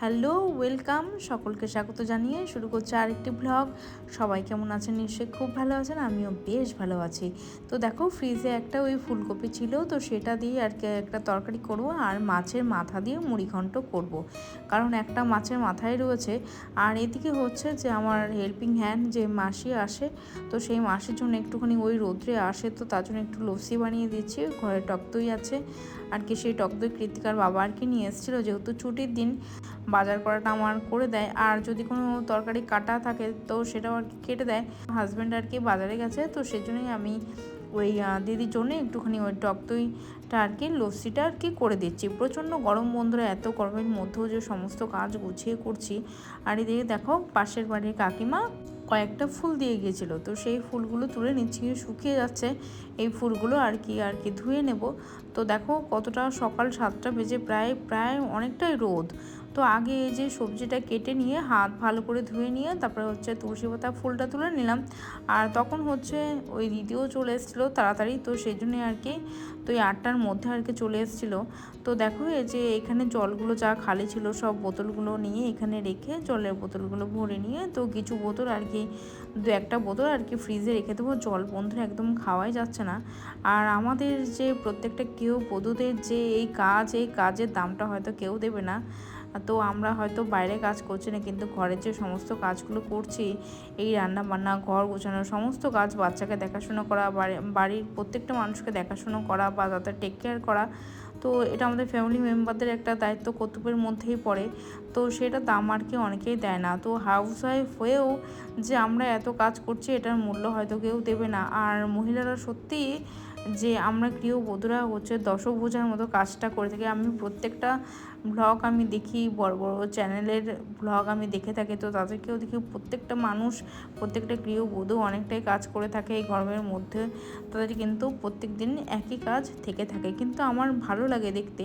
Hello, welcome. সকলকে স্বাগত জানিয়ে শুরু করছি আরেকটি ব্লগ। সবাই কেমন আছেন? নিশ্চয়ই খুব ভালো আছেন, আমিও বেশ ভালো আছি। তো দেখো, ফ্রিজে একটা ওই ফুলকপি ছিল, তো সেটা দিয়ে আর কি একটা তরকারি করবো, আর মাছের মাথা দিয়ে মুড়িঘণ্ট করব। কারণ একটা মাছের মাথায় রয়েছে। আর এদিকে হচ্ছে যে আমার হেল্পিং হ্যান্ড যে মাসি আসে, তো সেই মাসির জন্য একটুখানি ওই রোদ্রে আসে, তো তার জন্য একটু লস্যি বানিয়ে দিচ্ছি। ঘরে টক দই আছে আর কি, সেই টক দই কৃতিকার বাবা আর কি নিয়ে এসেছিলো, যেহেতু ছুটির দিন বাজার করাটা আমার করে দেয়। আর যদি কোনো তরকারি কাটা থাকে তো সেটাও আর কি কেটে দেয়। হাজব্যান্ড আর কি বাজারে গেছে, তো সেই জন্যই আমি ওই দিদির জন্য একটুখানি ওই টক দইটা আর কি লস্যিটা আর কি করে দিচ্ছি। প্রচণ্ড গরম বন্ধুরা, এত গরমের মধ্যেও যে সমস্ত কাজ গুছিয়ে করছি। আর এদিকে দেখো, পাশের বাড়ির কাকিমা কয়েকটা ফুল দিয়ে গিয়েছিলো, তো সেই ফুলগুলো তুলে নিচ্ছি, শুকিয়ে যাচ্ছে এই ফুলগুলো আর কি ধুয়ে নেব। তো দেখো কতটা সকাল 7টা বেজে প্রায় অনেকটাই রোদ। তো আগে এই যে সবজিটা কেটে নিয়ে হাত ভালো করে ধুয়ে নিয়ে তারপরে হচ্ছে তুলসী পাতা ফুলটা তুলে নিলাম। আর তখন হচ্ছে ওই দিদিও চলে এসেছিলো তাড়াতাড়ি, তো সেই জন্যই আর কি, তো এই 8টার মধ্যে আর কি চলে এসেছিলো। তো দেখো এই যে এখানে জলগুলো যা খালি ছিল সব বোতলগুলো নিয়ে এখানে রেখে, জলের বোতলগুলো ভরে নিয়ে, তো কিছু বোতল আর কি, 2-1টা বোতল আর কি ফ্রিজে রেখে দেবো। জল বন্ধুরা একদম খাওয়াই যাচ্ছে না। আর আমাদের যে প্রত্যেকটা কেউ বধূদের যে এই কাজের দামটা হয়তো কেউ দেবে না। তো আমরা হয়তো বাইরে কাজ করছি না, কিন্তু ঘরের যে সমস্ত কাজগুলো করছি, এই রান্না বান্না, ঘর গোছানো, সমস্ত কাজ, বাচ্চাকে দেখাশোনা করা, বাড়ির প্রত্যেকটা মানুষকে দেখাশোনা করা বা তাদের টেক কেয়ার করা, তো এটা আমাদের ফ্যামিলি মেম্বারদের একটা দায়িত্ব কর্তব্যের মধ্যেই পড়ে। তো সেটা দাম আর কি অনেকেই দেয় না। তো হাউস ওয়াইফ হয়েও যে আমরা এত কাজ করছি, এটার মূল্য হয়তো কেউ দেবে না। আর মহিলারা সত্যিই যে আমরা গৃহবধূরা হচ্ছে দশভুজার মতো কাজটা করে থাকি। আমি প্রত্যেকটা ব্লগ আমি দেখি, বড় বড় চ্যানেলের ব্লগ আমি দেখে থাকি, তো তাদেরকেও দেখি প্রত্যেকটা মানুষ, প্রত্যেকটা গৃহবধূ অনেকটাই কাজ করে থাকে এই গরমের মধ্যে। তাদের কিন্তু প্রত্যেক দিন একই কাজ থেকে থাকে, কিন্তু আমার ভালো লাগে দেখতে।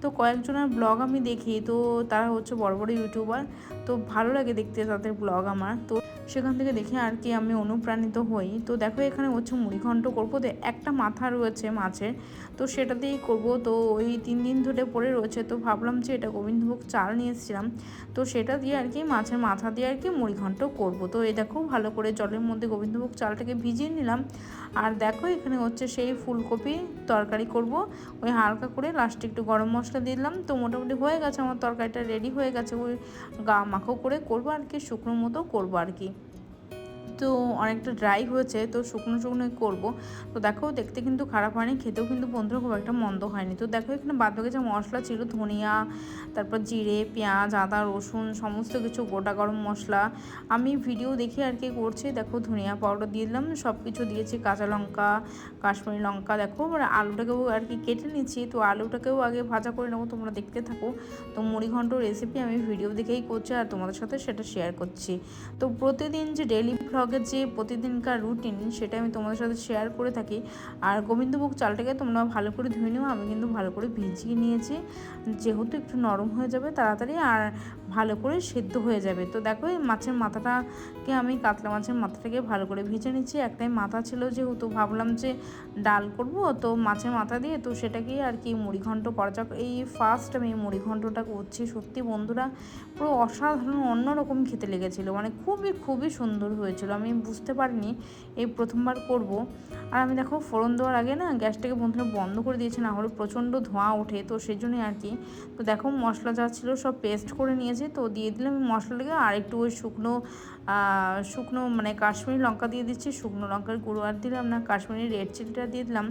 তো কয়েকজনের ব্লগ আমি দেখি, তো তারা হচ্ছে বড় বড় ইউটিউবার, তো ভালো লাগে দেখতে তাদের ব্লগ আমার। তো সেখান থেকে দেখে আর কি আমি অনুপ্রাণিত হই। তো দেখো এখানে হচ্ছে মুড়িঘণ্ট করবো, তো একটা মাথা রয়েছে মাছের, তো সেটা দিয়েই করবো। তো ওই 3 দিন ধরে পড়ে রয়েছে, তো ভাবলাম যে এটা গোবিন্দভোগ চাল নিয়ে এসেছিলাম, তো সেটা দিয়ে আর কি মাছের মাথা দিয়ে আর কি মুড়িঘণ্ট করবো। তো এই দেখো ভালো করে জলের মধ্যে গোবিন্দভোগ চালটাকে ভিজিয়ে নিলাম। আর দেখো এখানে হচ্ছে সেই ফুলকপি তরকারি করব, ওই হালকা করে লাস্টে একটু গরম মশলা দিলাম। তো মোটামুটি হয়ে গেছে আমার তরকারিটা, রেডি হয়ে গেছে। ওই গা মাখো করে করবো আর কি, শুকনো মতো করবো আর কি। তো অনেকটা ড্রাই হয়েছে, তো শুকনো শুকনোই করবো। তো দেখো দেখতে কিন্তু খারাপ হয়নি, খেতেও কিন্তু বন্ধুরা খুব একটা মন্দ হয়নি। তো দেখো এখানে বাদবাকি যে মশলা ছিল, ধনিয়া, তারপর জিরে, পেঁয়াজ, আদা, রসুন, সমস্ত কিছু, গোটা গরম মশলা, আমি ভিডিও দেখে আর কি করছি। দেখো ধনিয়া পাউডার দিয়ে দিলাম, সব কিছু দিয়েছি, কাঁচা লঙ্কা, কাশ্মীরি লঙ্কা। দেখো আলুটাকেও আর কি কেটে নিচ্ছি, তো আলুটাকেও আগে ভাজা করে নেবো, তোমরা দেখতে থাকো। তো মুড়িঘণ্ট রেসিপি আমি ভিডিও দেখেই করছি আর তোমাদের সাথে সেটা শেয়ার করছি। তো প্রতিদিন যে ডেইলি ব্লগের যে প্রতিদিনকার রুটিন, সেটা আমি তোমাদের সাথে শেয়ার করে থাকি। আর গোবিন্দভোগ চালটাকে তোমরা ভালো করে ধুয়ে নিও, আমি কিন্তু ভালো করে ভিজিয়ে নিয়েছি, যেহেতু একটু নরম হয়ে যাবে তাড়াতাড়ি আর ভালো করে সেদ্ধ হয়ে যাবে। তো দেখো এই মাছের মাথাটাকে আমি, কাতলা মাছের মাথাটাকে ভালো করে ভেজে নিচ্ছি। একটাই মাথা ছিল, যেহেতু ভাবলাম যে ডাল করব, তো মাছের মাথা দিয়ে, তো সেটাকেই আর কি মুড়িঘণ্ট করা যাক। এই ফার্স্ট আমি মুড়িঘণ্টটা করছি। সত্যি বন্ধুরা পুরো অসাধারণ অন্যরকম খেতে লেগেছিলো, মানে খুবই খুবই সুন্দর হয়েছিল। আমি বুঝতে পারিনি এই প্রথমবার করব। আর আমি দেখো ফোড়ন দেওয়ার আগে না গ্যাসটাকে বন্ধুরা বন্ধ করে দিয়েছি, না হলে প্রচণ্ড ধোঁয়া ওঠে, তো সেই জন্যই আর কি। তো দেখো মশলা যা ছিল সব পেস্ট করে নিয়েছি, তো দিয়ে দিলাম মশলাটাকে। আর একটু ওই শুকনো মানে কাশ্মীরি লঙ্কা দিয়ে দিচ্ছি, শুকনো লঙ্কার গুঁড়ো আর দিলাম না, কাশ্মীরি রেড চিলিটা দিয়ে দিলাম।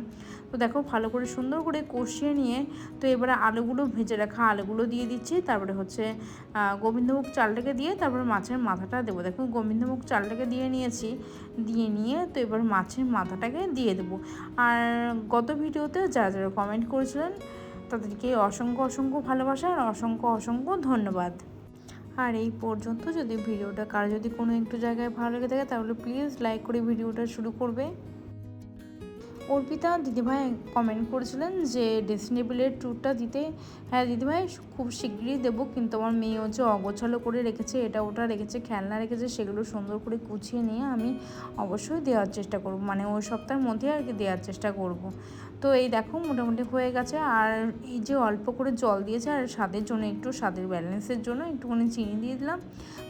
তো দেখো ভালো করে সুন্দর করে কষিয়ে নিয়ে, তো এবারে আলুগুলো, ভেজে রাখা আলুগুলো দিয়ে দিচ্ছি। তারপরে হচ্ছে গোবিন্দভোগ চালটাকে দিয়ে তারপরে মাছের মাথাটা দেবো। দেখো গোবিন্দভোগ চালটাকে দিয়ে নিয়েছি, দিয়ে নিয়ে তো এবার মাছের মাথাটাকে দিয়ে দেবো। আর গত ভিডিওতে যারা যারা কমেন্ট করেছিলেন তাদেরকে অসংখ্য অসংখ্য ভালোবাসা আর অসংখ্য অসংখ্য ধন্যবাদ। আর এই পর্যন্ত যদি ভিডিওটা কারো যদি কোনো একটু জায়গায় ভালো লেগে থাকে, তাহলে প্লিজ লাইক করে ভিডিওটা শুরু করবে। অর্পিতা দিদিভাই কমেন্ট করেছিলেন যে ডেসটিনেবলের ট্যুরটা দিতে। হ্যাঁ দিদিভাই, খুব শিগগিরই দেবো, কিন্তু আমার মেয়ে হচ্ছে অগোছালো করে রেখেছে, এটা ওটা রেখেছে, খেলনা রেখেছে, সেগুলো সুন্দর করে গুছিয়ে নিয়ে আমি অবশ্যই দেওয়ার চেষ্টা করব, মানে ওই সপ্তাহের মধ্যে আর কি দেওয়ার চেষ্টা করব। তো এই দেখো মোটামুটি হয়ে গেছে। আর এই যে অল্প করে জল দিয়েছে আর স্বাদের জন্য একটু স্বাদের ব্যালেন্সের জন্য একটুখানি চিনি দিয়ে দিলাম।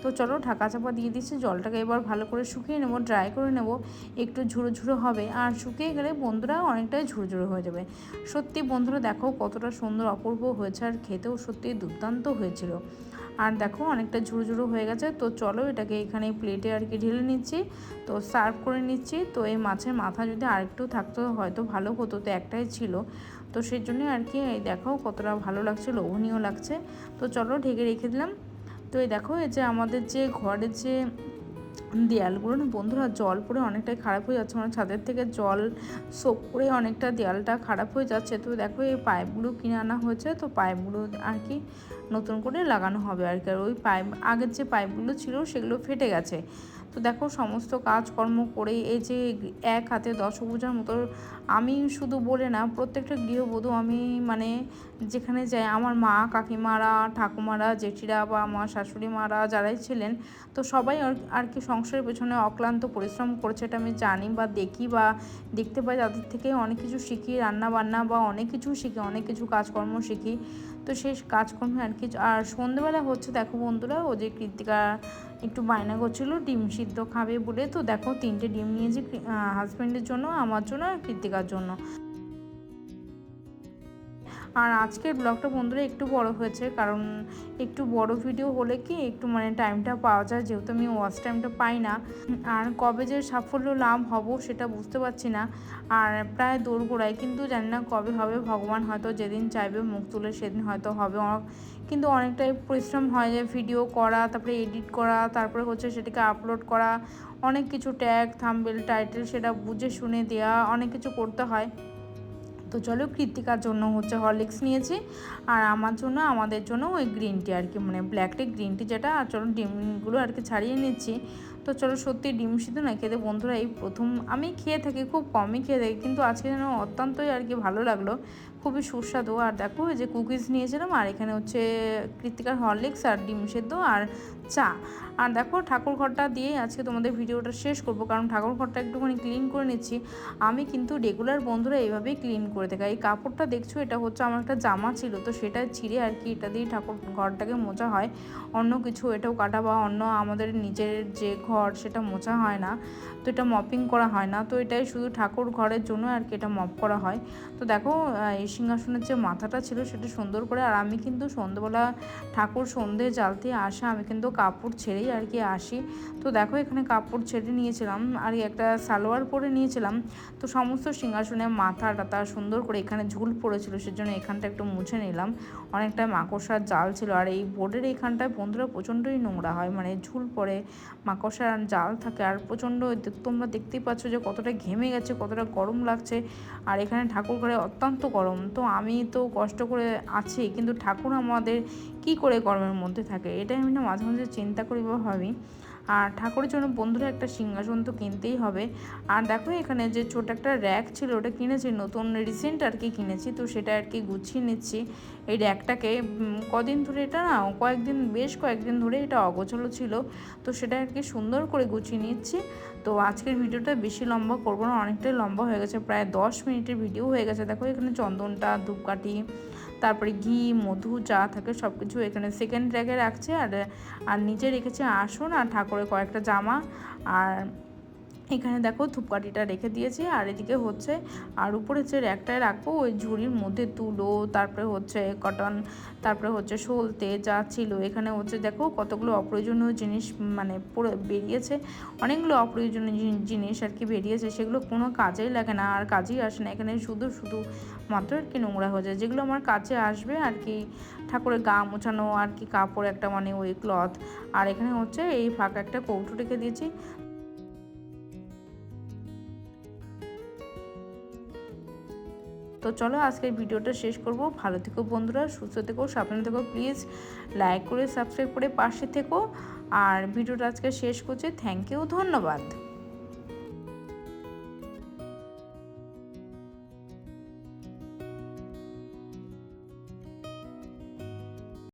তো চলো ঢাকা চাপা দিয়ে দিচ্ছি। জলটাকে এবার ভালো করে শুকিয়ে নেব, ড্রাই করে নেব, একটু ঝুড়ো ঝুড়ো হবে। আর শুকিয়ে গেলে বন্ধুরা অনেকটাই ঝুড়ো ঝুড়ো হয়ে যাবে। সত্যি বন্ধুরা দেখো কতটা সুন্দর অপূর্ব হয়েছে, আর খেতেও সত্যি দুর্দান্ত হয়েছিল। আর দেখো অনেকটা ঝুড়ো ঝুড়ো হয়ে গেছে। তো চলো এটাকে এখানে প্লেটে আর কি ঢেলে নিচ্ছি, তো সার্ভ করে নিচ্ছি। তো এই মাছের মাথা যদি আরেকটু থাকতো হয়তো ভালো হতো, তো একটাই ছিল, তো সেই জন্য আর কি এই দেখো কতটা ভালো লাগছে, লোভনীয় লাগছে। তো চলো ঢেকে রেখে দিলাম। তো এই দেখো এই যে আমাদের যে ঘরের যে দেয়ালগুলো না বন্ধুরা জল পড়ে অনেকটাই খারাপ হয়ে যাচ্ছে, মানে ছাদের থেকে জল সোপ করে অনেকটা দেয়ালটা খারাপ হয়ে যাচ্ছে। তো দেখো এই পাইপগুলো কিনে আনা হয়েছে, তো পাইপগুলো আর কি নতুন করে লাগানো হবে আর কি। আর ওই পাইপ আগের যে পাইপগুলো ছিল সেগুলো ফেটে গেছে। তো দেখো সমস্ত কাজকর্ম করে এই যে এক হাতে 10 বোঝার মতো, আমি শুধু বলে না প্রত্যেকটা গৃহবধূ আমি মানে যেখানে যাই আমার মা কাকিমারা ঠাকুমারা জেঠিরা বা আমার শাশুড়ি মারা যারাই ছিলেন, তো সবাই আর কি সংসারের পেছনে অক্লান্ত পরিশ্রম করেছে, এটা আমি জানি বা দেখি বা দেখতে পাই। তাদের থেকে অনেক কিছু শিখি, রান্না বান্না বা অনেক কিছু শিখি, অনেক কিছু কাজকর্ম শিখি। তো সেই কাজকর্মে আর কি। আর সন্ধ্যেবেলা হচ্ছে দেখো বন্ধুরা ও যে কৃত্তিকা একটু বায়না করছিল ডিম সিদ্ধ খাবে বলে, তো দেখো 3টে ডিম নিয়েছি হাজব্যান্ডের জন্য, আমার জন্য আর কৃত্তিকার জন্য। আর আজকের ব্লগটা বন্ধুরা একটু বড় হয়েছে, কারণ একটু বড় ভিডিও হলে কি একটু মানে টাইমটা পাওয়া যায়, যেহেতু আমি ওয়াচ টাইমটা পাই না। আর কবে যে সাফল্য লাভ হব সেটা বুঝতে পারছি না। আর প্রায় দোরগোড়ায়, কিন্তু জানি না কবে হবে, ভগবান হয়তো যেদিন চাইবে মুখ তুলে সেদিন হয়তো হবে। কিন্তু অনেকটাই পরিশ্রম হয় যে ভিডিও করা, তারপরে এডিট করা, তারপরে হচ্ছে সেটাকে আপলোড করা, অনেক কিছু ট্যাগ থাম্বনেল টাইটেল সেটা বুঝে শুনে দেওয়া, অনেক কিছু করতে হয়। তো চলো কৃত্তিকার জন্য হচ্ছে হরলিক্স নিয়েছি, আর আমার জন্য আমাদের জন্য ওই গ্রিন টি আর কি, মানে ব্ল্যাক টি গ্রিন টি যেটা। আর চলো ডিমগুলো আর কি ছাড়িয়ে নিচ্ছি। তো চলো সত্যি ডিম সিদ্ধ না খেতে বন্ধুরা এই প্রথম আমি খেয়ে থাকি, খুব কমই খেয়ে থাকি, কিন্তু আজকে যেন অত্যন্তই আর কি ভালো লাগলো, খুবই সুস্বাদু। আর দেখো এই যে কুকিজ নিয়েছিলাম, আর এখানে হচ্ছে কৃত্তিকার হরলিক্স আর ডিম সিদ্ধ আর চা। আর দেখো ঠাকুর ঘরটা দিয়ে আজকে তোমাদের ভিডিওটা শেষ করব, কারণ ঠাকুর ঘরটা একটুখানি ক্লিন করে নিচ্ছি। আমি কিন্তু রেগুলার বন্ধুরা এইভাবেই ক্লিন করে থাকি। এই কাপড়টা দেখছো এটা হচ্ছে আমার একটা জামা ছিল, তো সেটা ছিঁড়ে আর কি এটা দিয়ে ঠাকুর ঘরটাকে মোছা হয়, অন্য কিছু এটাও কাটা বা অন্য আমাদের নিজের যে ঘর সেটা মোছা হয় না, তো এটা মপিং করা হয় না। তো এটাই শুধু ঠাকুর ঘরের জন্য আর কি এটা মপ করা হয়। তো দেখো এই সিংহাসনের যে মাথাটা ছিল সেটা সুন্দর করে, আর আমি কিন্তু সন্ধ্যেবেলা ঠাকুর সন্ধে জ্বালতে আসা আমি কিন্তু কাপড় ছেড়েই আর কি আসি। তো দেখো এখানে কাপড় ছেড়ে নিয়েছিলাম আর একটা সালোয়ার পরে নিয়েছিলাম। তো সমস্ত সিংহাসনে মাথা টাথা সুন্দর করে এখানে ঝুল পড়েছিল, সেজন্য এখানটা একটু মুছে নিলাম, অনেকটা মাকড়সার জাল ছিল। আর এই বোর্ডের এইখানটায় বন্ধুরা প্রচণ্ডই নোংরা হয়, মানে ঝুল পড়ে মাকড়সার জাল থাকে, আর প্রচণ্ড তোমরা দেখতেই পাচ্ছ যে কতটা ঘেমে গেছে, কতটা গরম লাগছে। আর এখানে ঠাকুর ঘরে অত্যন্ত গরম, তো আমি তো কষ্ট করে আছি, কিন্তু ঠাকুর আমাদের কি করে গরমের মধ্যে থাকে, এটাই আমি না মাঝে মাঝে চিন্তা করি বা ভাবি। আর ঠাকুরের জন্য বন্ধুরা একটা সিংহাসন তো কিনতেই হবে। আর দেখো এখানে যে ছোট একটা র্যাক ছিল ওটা কিনেছি, নতুন রিসেন্ট আর কি কিনেছি, তো সেটা আর কি গুছিয়ে নিচ্ছি। এই র্যাকটাকে কদিন ধরে এটা না বেশ কয়েকদিন ধরে এটা অগোছালো ছিল, তো সেটা আর কি সুন্দর করে গুছিয়ে নিচ্ছি। তো আজকের ভিডিওটা বেশি লম্বা করবো না, অনেকটাই লম্বা হয়ে গেছে, প্রায় 10 মিনিটের ভিডিও হয়ে গেছে। দেখো এখানে চন্দনটা ধূপকাঠি তারপরে ঘি মধু যা থাকে সব কিছু এখানে সেকেন্ড র্যাকে রাখছে। আর আর নিচে রেখেছে আসন আর ঠাকুরের কয়েকটা জামা। আর এখানে দেখো ধূপকাঠিটা রেখে দিয়েছি, আর এদিকে হচ্ছে আর উপরে যে র্যাকটায় রাখবো ওই ঝুড়ির মধ্যে তুলো, তারপরে হচ্ছে কটন, তারপরে হচ্ছে সলতে যা ছিল। এখানে হচ্ছে দেখো কতগুলো অপ্রয়োজনীয় জিনিস মানে পড়ে বেরিয়েছে, অনেকগুলো অপ্রয়োজনীয় জিনিস আর কি বেরিয়েছে, সেগুলো কোনো কাজেই লাগে না আর কাজেই আসে না, এখানে শুধু মাত্র আর কি নোংরা হয়ে যায়। যেগুলো আমার কাজে আসবে আর কি ঠাকুরের গা মোছানো আর কি কাপড় একটা, মানে ওই ক্লথ। আর এখানে হচ্ছে এই ফাঁকা একটা কৌটো রেখে দিয়েছি। তো চলো আজকের ভিডিওটা শেষ করব। ভালো থেকো বন্ধুরা, সুস্থ থেকো, সাবধানে থেকো, প্লিজ লাইক করে সাবস্ক্রাইব করে পাশে থেকো। আর ভিডিওটা আজকে শেষ করছি। থ্যাংক ইউ, ধন্যবাদ।